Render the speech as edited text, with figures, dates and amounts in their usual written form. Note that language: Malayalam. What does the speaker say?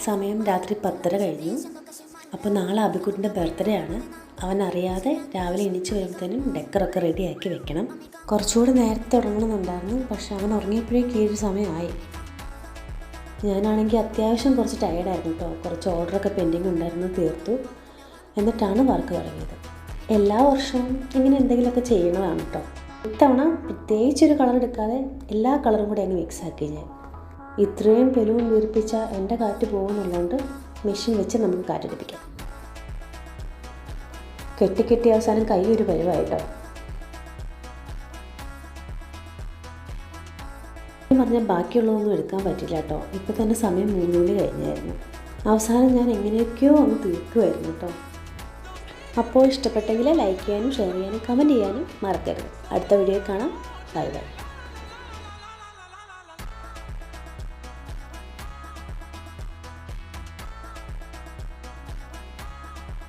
സമയം രാത്രി 10:30 കഴിഞ്ഞു. അപ്പോൾ നാളെ അബിക്കുട്ടിൻ്റെ ബർത്ത്ഡേ ആണ്. അവനറിയാതെ രാവിലെ എണീച്ച് വരുമ്പോഴത്തേനും ഡെക്കറൊക്കെ റെഡിയാക്കി വെക്കണം. കുറച്ചുകൂടി നേരത്തെ തുടങ്ങണമെന്നുണ്ടായിരുന്നു, പക്ഷെ അവൻ ഉറങ്ങിയപ്പോഴേക്കും 7 സമയമായി. ഞാനാണെങ്കിൽ അത്യാവശ്യം കുറച്ച് ടയേർഡായിരുന്നു കേട്ടോ. കുറച്ച് ഓർഡറൊക്കെ പെൻഡിങ് ഉണ്ടായിരുന്നു, തീർത്തു. എന്നിട്ടാണ് വർക്ക് തുടങ്ങിയത്. എല്ലാ വർഷവും ഇങ്ങനെ എന്തെങ്കിലുമൊക്കെ ചെയ്യണതാണ് കേട്ടോ. ഇത്തവണ പ്രത്യേകിച്ചൊരു കളർ എടുക്കാതെ എല്ലാ കളറും കൂടി അങ്ങ് മിക്സ് ആക്കി ഞാൻ. ഇത്രയും ബലൂൺ വീർപ്പിച്ച എൻ്റെ കാറ്റ് പോകുന്നുള്ളതുകൊണ്ട് മെഷീൻ വെച്ച് നമുക്ക് കാറ്റടിപ്പിക്കാം. കെട്ടി അവസാനം കൈ ഒരു പരിവായിട്ടോ. പറഞ്ഞാൽ ബാക്കിയുള്ളതൊന്നും എടുക്കാൻ പറ്റില്ല കേട്ടോ. ഇപ്പോൾ തന്നെ സമയം 3 മണി കഴിഞ്ഞായിരുന്നു. അവസാനം ഞാൻ എങ്ങനെയൊക്കെയോ ഒന്ന് തീർക്കുമായിരുന്നു കേട്ടോ. അപ്പോൾ ഇഷ്ടപ്പെട്ടെങ്കിൽ ലൈക്ക് ചെയ്യാനും ഷെയർ ചെയ്യാനും കമൻറ്റ് ചെയ്യാനും മറക്കരുത്. അടുത്ത വീഡിയോ കാണാം. Bye bye.